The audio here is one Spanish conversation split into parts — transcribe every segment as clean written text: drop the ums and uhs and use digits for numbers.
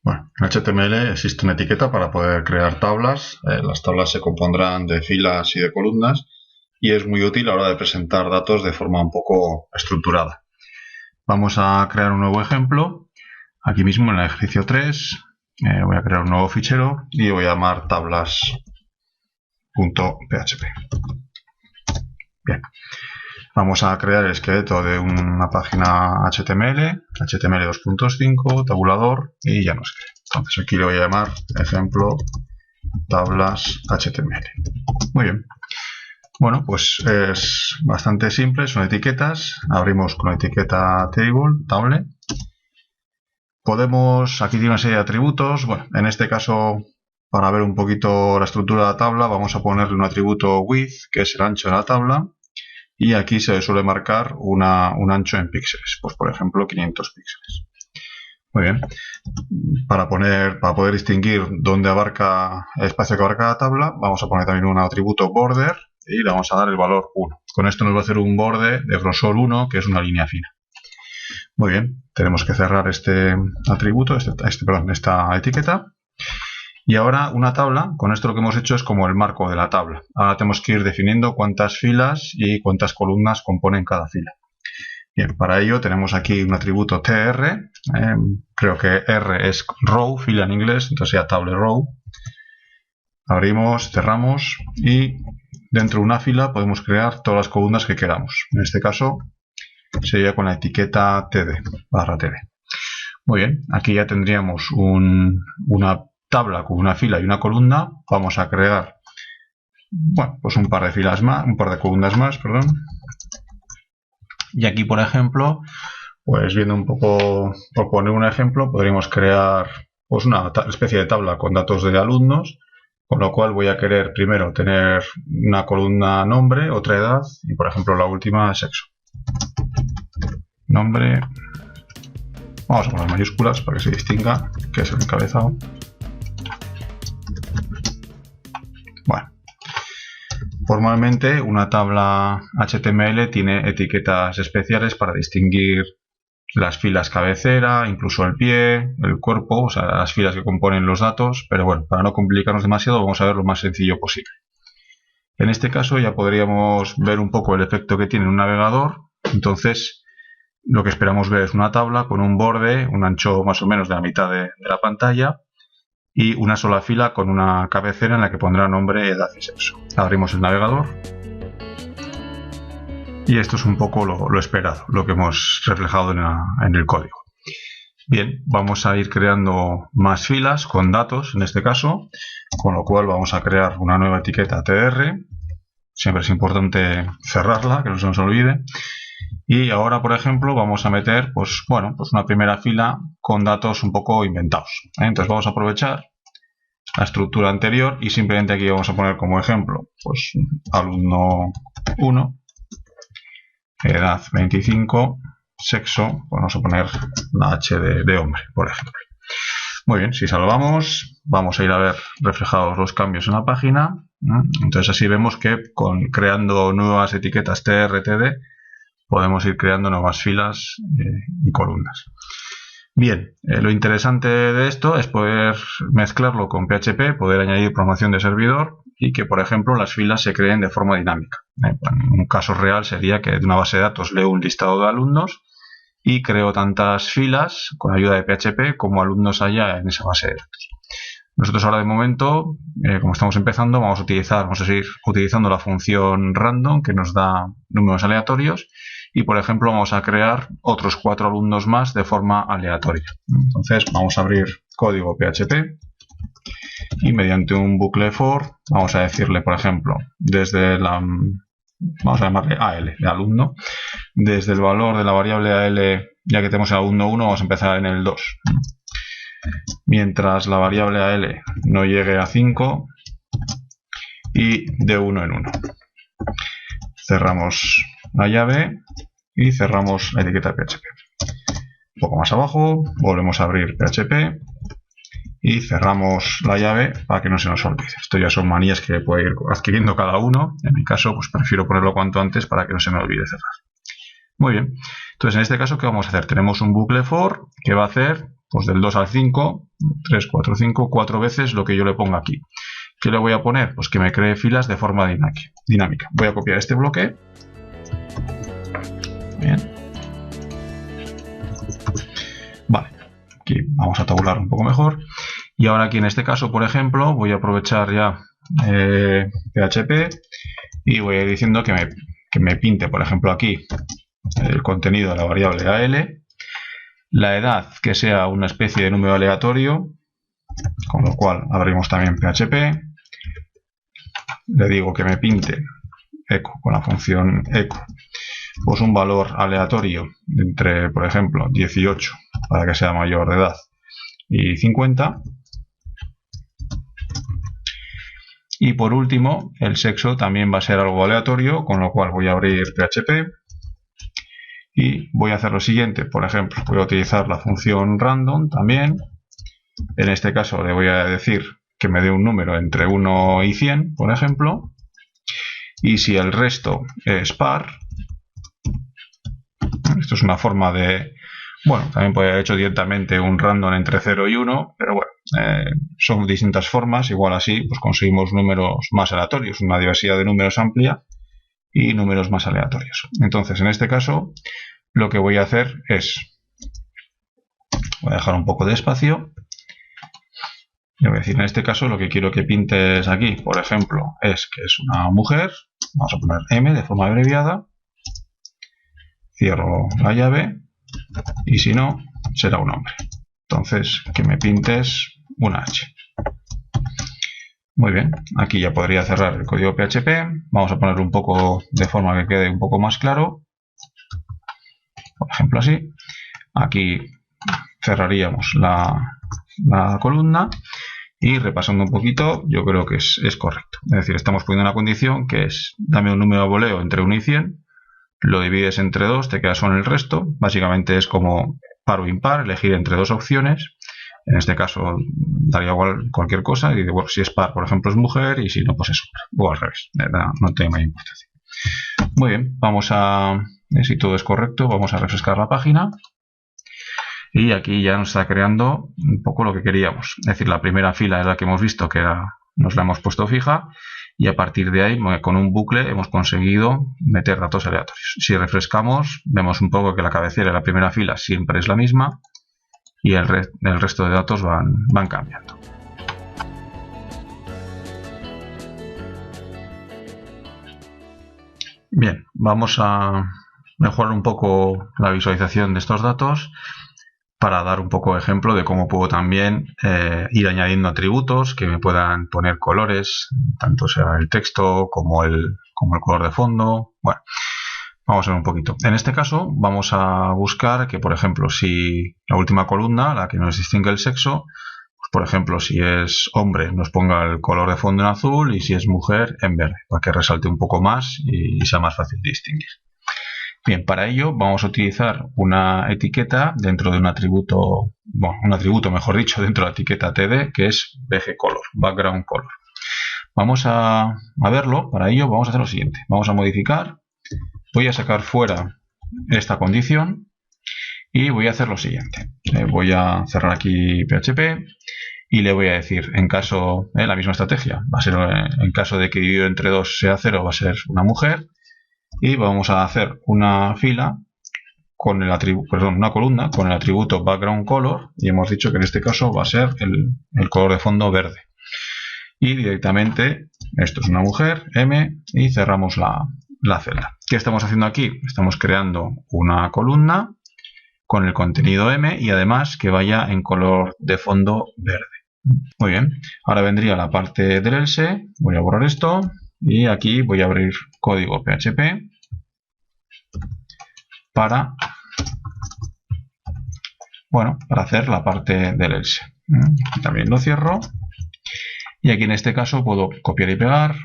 Bueno, en HTML existe una etiqueta para poder crear tablas. Las tablas se compondrán de filas y de columnas y es muy útil a la hora de presentar datos de forma un poco estructurada. Vamos a crear un nuevo ejemplo. Aquí mismo en el ejercicio 3 voy a crear un nuevo fichero y voy a llamar tablas.php. Bien. Vamos a crear el esqueleto de una página HTML 2.5, tabulador y ya nos queda. Entonces aquí le voy a llamar ejemplo tablas HTML. Muy bien. Bueno, pues es bastante simple, son etiquetas. Abrimos con la etiqueta table. Aquí tiene una serie de atributos. Bueno, en este caso, para ver un poquito la estructura de la tabla, vamos a ponerle un atributo width, que es el ancho de la tabla. Y aquí se suele marcar un ancho en píxeles, pues por ejemplo 500 píxeles. Muy bien. Para poder distinguir dónde abarca el espacio que abarca la tabla, vamos a poner también un atributo border y le vamos a dar el valor 1. Con esto nos va a hacer un borde de grosor 1, que es una línea fina. Muy bien, tenemos que cerrar este atributo, esta etiqueta. Y ahora una tabla, con esto lo que hemos hecho es como el marco de la tabla. Ahora tenemos que ir definiendo cuántas filas y cuántas columnas componen cada fila. Bien, para ello tenemos aquí un atributo tr, creo que r es row, fila en inglés, entonces sería table row. Abrimos, cerramos y dentro de una fila podemos crear todas las columnas que queramos. En este caso sería con la etiqueta td. Muy bien, aquí ya tendríamos una tabla con una fila y una columna. Vamos a crear, bueno, pues un par de filas más, un par de columnas más, perdón. Y aquí, por ejemplo, pues viendo un poco, por poner un ejemplo, podríamos crear pues una especie de tabla con datos de alumnos, con lo cual voy a querer primero tener una columna nombre, otra edad y, por ejemplo, la última sexo. Nombre, vamos a poner mayúsculas para que se distinga que es el encabezado. Bueno, formalmente una tabla HTML tiene etiquetas especiales para distinguir las filas cabecera, incluso el pie, el cuerpo, o sea, las filas que componen los datos, pero bueno, para no complicarnos demasiado vamos a ver lo más sencillo posible. En este caso ya podríamos ver un poco el efecto que tiene un navegador. Entonces lo que esperamos ver es una tabla con un borde, un ancho más o menos de la mitad de la pantalla, y una sola fila con una cabecera en la que pondrá nombre, edad y sexo. Abrimos el navegador y esto es un poco lo esperado, lo que hemos reflejado en el código. Bien, vamos a ir creando más filas con datos en este caso, con lo cual vamos a crear una nueva etiqueta tr. Siempre es importante cerrarla, que no se nos olvide. Y ahora, por ejemplo, vamos a meter pues una primera fila con datos un poco inventados. Entonces vamos a aprovechar la estructura anterior y simplemente aquí vamos a poner como ejemplo pues alumno 1, edad 25, sexo, pues vamos a poner la H de hombre, por ejemplo. Muy bien, si salvamos, vamos a ir a ver reflejados los cambios en la página. Entonces así vemos que creando nuevas etiquetas tr-td podemos ir creando nuevas filas y columnas. Bien, lo interesante de esto es poder mezclarlo con PHP, poder añadir programación de servidor y que, por ejemplo, las filas se creen de forma dinámica. Un caso real sería que de una base de datos leo un listado de alumnos y creo tantas filas con ayuda de PHP como alumnos haya en esa base de datos. Nosotros ahora de momento, como estamos empezando, vamos a seguir utilizando la función random que nos da números aleatorios y, por ejemplo, vamos a crear otros 4 alumnos más de forma aleatoria. Entonces vamos a abrir código PHP y mediante un bucle for vamos a decirle, por ejemplo, vamos a llamarle AL, de alumno, desde el valor de la variable AL, ya que tenemos el alumno 1, vamos a empezar en el 2. Mientras la variable AL no llegue a 5 y de 1 en 1. Cerramos la llave y cerramos la etiqueta de PHP. Un poco más abajo, volvemos a abrir PHP y cerramos la llave para que no se nos olvide. Esto ya son manías que puede ir adquiriendo cada uno. En mi caso, pues prefiero ponerlo cuanto antes para que no se me olvide cerrar. Muy bien. Entonces, en este caso, ¿qué vamos a hacer? Tenemos un bucle for que va a hacer pues del 2 al 5, 3, 4, 5, 4 veces lo que yo le ponga aquí. ¿Qué le voy a poner? Pues que me cree filas de forma dinámica. Voy a copiar este bloque. Bien. Vale, aquí vamos a tabular un poco mejor. Y ahora aquí en este caso, por ejemplo, voy a aprovechar ya PHP y voy a ir diciendo que me pinte, por ejemplo, aquí el contenido de la variable AL, la edad que sea una especie de número aleatorio, con lo cual abrimos también PHP, le digo que me pinte echo con la función echo, pues un valor aleatorio entre, por ejemplo, 18 para que sea mayor de edad y 50. Y por último, el sexo también va a ser algo aleatorio, con lo cual voy a abrir PHP y voy a hacer lo siguiente. Por ejemplo, voy a utilizar la función random también. En este caso le voy a decir que me dé un número entre 1 y 100, por ejemplo. Y si el resto es par, esto es una forma de... Bueno, también puede haber hecho directamente un random entre 0 y 1, pero bueno, son distintas formas. Igual así pues conseguimos números más aleatorios, una diversidad de números amplia y números más aleatorios. Entonces, en este caso, lo que voy a hacer es... Voy a dejar un poco de espacio. Le voy a decir, en este caso, lo que quiero que pintes aquí, por ejemplo, es que es una mujer. Vamos a poner M de forma abreviada. Cierro la llave. Y si no, será un hombre. Entonces, que me pintes una H. Muy bien, aquí ya podría cerrar el código PHP. Vamos a ponerlo un poco de forma que quede un poco más claro. Por ejemplo, así. Aquí cerraríamos la columna. Y repasando un poquito, yo creo que es correcto. Es decir, estamos poniendo una condición que es: dame un número a voleo entre 1 y 100. Lo divides entre 2, te quedas con el resto. Básicamente es como par o impar, elegir entre dos opciones. En este caso daría igual cualquier cosa. Y bueno, si es par, por ejemplo, es mujer, y si no, pues es hombre. O al revés, no tiene mayor importancia. Muy bien, vamos a... Si todo es correcto, vamos a refrescar la página. Y aquí ya nos está creando un poco lo que queríamos. Es decir, la primera fila es la que hemos visto, que nos la hemos puesto fija. Y a partir de ahí, con un bucle, hemos conseguido meter datos aleatorios. Si refrescamos, vemos un poco que la cabecera de la primera fila siempre es la misma y el resto de datos van cambiando. Bien, vamos a mejorar un poco la visualización de estos datos para dar un poco de ejemplo de cómo puedo también ir añadiendo atributos que me puedan poner colores, tanto sea el texto como el color de fondo. Bueno, vamos a ver un poquito. En este caso vamos a buscar que, por ejemplo, si la última columna, la que nos distingue el sexo, pues por ejemplo, si es hombre nos ponga el color de fondo en azul y si es mujer en verde, para que resalte un poco más y sea más fácil de distinguir. Bien, para ello vamos a utilizar una etiqueta dentro de un atributo, bueno, un atributo mejor dicho, dentro de la etiqueta td, que es bgcolor, background color. Vamos a verlo. Para ello vamos a hacer lo siguiente. Vamos a modificar, voy a sacar fuera esta condición y voy a hacer lo siguiente. Voy a cerrar aquí PHP y le voy a decir, en caso, la misma estrategia, va a ser en caso de que dividido entre 2 sea 0, va a ser una mujer. Y vamos a hacer una fila con el una columna con el atributo background color, y hemos dicho que en este caso va a ser el color de fondo verde. Y directamente, esto es una mujer, M, y cerramos la celda. ¿Qué estamos haciendo aquí? Estamos creando una columna con el contenido M y además que vaya en color de fondo verde. Muy bien, ahora vendría la parte del else. Voy a borrar esto. Y aquí voy a abrir código PHP para hacer la parte del else. También lo cierro. Y aquí en este caso puedo copiar y pegar,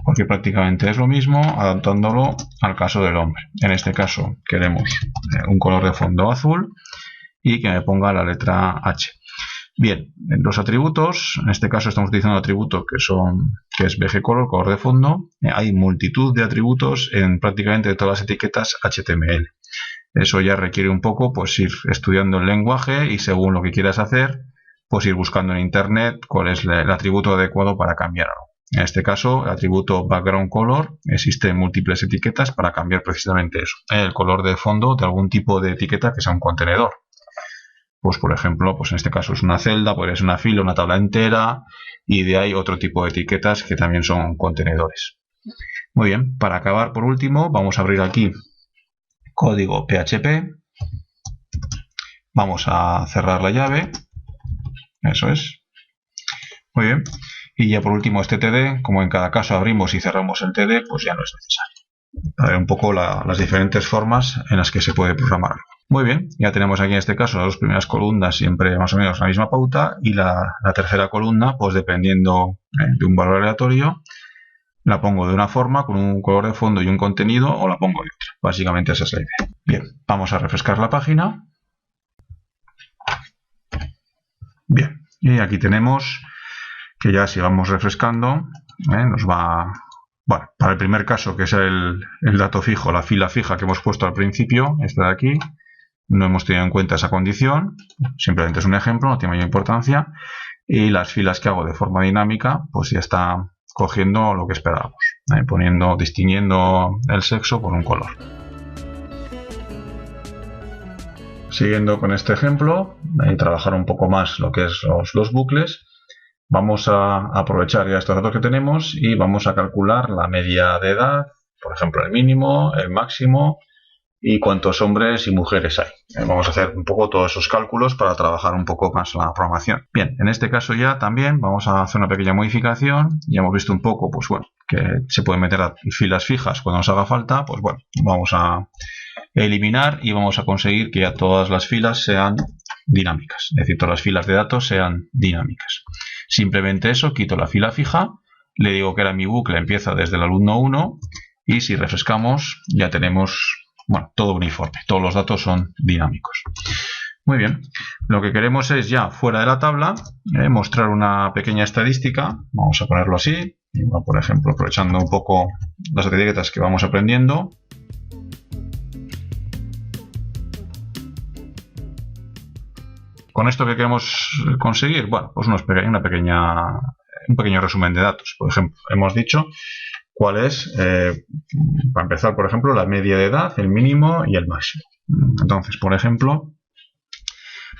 porque prácticamente es lo mismo, adaptándolo al caso del hombre. En este caso queremos un color de fondo azul y que me ponga la letra H. Bien, en los atributos, en este caso estamos utilizando un atributo que es bgcolor, color de fondo. Hay multitud de atributos en prácticamente todas las etiquetas HTML. Eso ya requiere un poco pues ir estudiando el lenguaje y según lo que quieras hacer, pues ir buscando en internet cuál es el atributo adecuado para cambiarlo. En este caso, el atributo background color, existen múltiples etiquetas para cambiar precisamente eso, el color de fondo de algún tipo de etiqueta que sea un contenedor. Pues por ejemplo, pues en este caso es una celda, podría ser una fila, una tabla entera, y de ahí otro tipo de etiquetas que también son contenedores. Muy bien, para acabar por último, vamos a abrir aquí código PHP, vamos a cerrar la llave, eso es, muy bien. Y ya por último este TD, como en cada caso abrimos y cerramos el TD, pues ya no es necesario. A ver un poco las diferentes formas en las que se puede programar. Muy bien, ya tenemos aquí en este caso las dos primeras columnas siempre más o menos la misma pauta y la tercera columna, pues dependiendo de un valor aleatorio, la pongo de una forma con un color de fondo y un contenido o la pongo de otra. Básicamente esa es la idea. Bien, vamos a refrescar la página. Bien, y aquí tenemos que ya si vamos refrescando, nos va... Bueno, para el primer caso, que es el dato fijo, la fila fija que hemos puesto al principio, esta de aquí, no hemos tenido en cuenta esa condición, simplemente es un ejemplo, no tiene mayor importancia, y las filas que hago de forma dinámica, pues ya está cogiendo lo que esperábamos, distinguiendo el sexo por un color. Siguiendo con este ejemplo, trabajar un poco más lo que es los bucles, vamos a aprovechar ya estos datos que tenemos y vamos a calcular la media de edad, por ejemplo el mínimo, el máximo y cuántos hombres y mujeres hay. Vamos a hacer un poco todos esos cálculos para trabajar un poco más la programación. Bien, en este caso ya también vamos a hacer una pequeña modificación. Ya hemos visto un poco, pues bueno, que se pueden meter a filas fijas cuando nos haga falta. Pues bueno, vamos a eliminar y vamos a conseguir que ya todas las filas sean dinámicas. Es decir, todas las filas de datos sean dinámicas. Simplemente eso, quito la fila fija, le digo que ahora mi bucle empieza desde el alumno 1 y si refrescamos ya tenemos, bueno, todo uniforme, todos los datos son dinámicos. Muy bien, lo que queremos es ya fuera de la tabla mostrar una pequeña estadística, vamos a ponerlo así, por ejemplo aprovechando un poco las etiquetas que vamos aprendiendo. Con esto que queremos conseguir, bueno, pues un pequeño resumen de datos. Por ejemplo, hemos dicho cuál es, para empezar, por ejemplo, la media de edad, el mínimo y el máximo. Entonces, por ejemplo,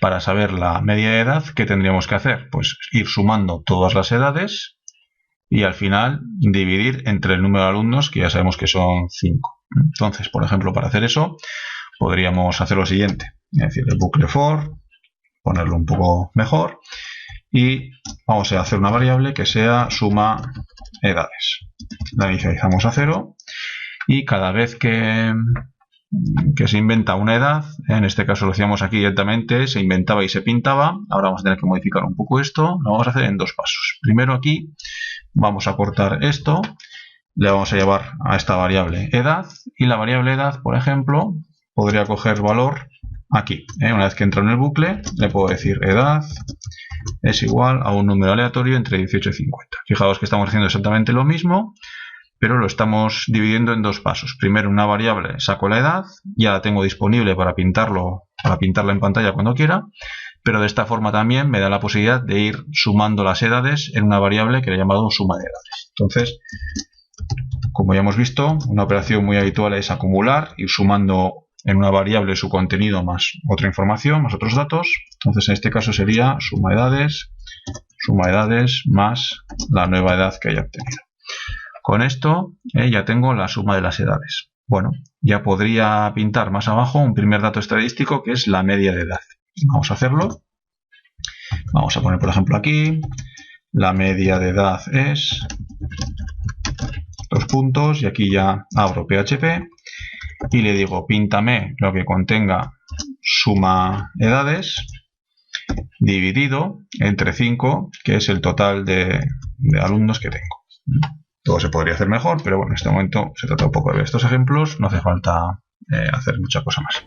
para saber la media de edad, ¿qué tendríamos que hacer? Pues ir sumando todas las edades y al final dividir entre el número de alumnos, que ya sabemos que son 5. Entonces, por ejemplo, para hacer eso, podríamos hacer lo siguiente, es decir, el bucle for, ponerlo un poco mejor y vamos a hacer una variable que sea suma edades. La inicializamos a 0 y cada vez que se inventa una edad, en este caso lo hacíamos aquí directamente, se inventaba y se pintaba. Ahora vamos a tener que modificar un poco esto, lo vamos a hacer en dos pasos. Primero aquí vamos a cortar esto, le vamos a llevar a esta variable edad y la variable edad, por ejemplo, podría coger valor aquí. Una vez que entro en el bucle, le puedo decir edad es igual a un número aleatorio entre 18 y 50. Fijaos que estamos haciendo exactamente lo mismo, pero lo estamos dividiendo en dos pasos. Primero una variable saco la edad, ya la tengo disponible para pintarla en pantalla cuando quiera, pero de esta forma también me da la posibilidad de ir sumando las edades en una variable que le he llamado suma de edades. Entonces, como ya hemos visto, una operación muy habitual es acumular, ir sumando en una variable su contenido más otra información, más otros datos. Entonces en este caso sería suma edades más la nueva edad que haya obtenido. Con esto ya tengo la suma de las edades. Bueno, ya podría pintar más abajo un primer dato estadístico que es la media de edad. Vamos a hacerlo. Vamos a poner por ejemplo aquí, la media de edad es 2 puntos y aquí ya abro PHP. Y le digo, píntame lo que contenga suma edades dividido entre 5, que es el total de alumnos que tengo. Todo se podría hacer mejor, pero bueno, en este momento se trata un poco de ver estos ejemplos, no hace falta hacer mucha cosa más.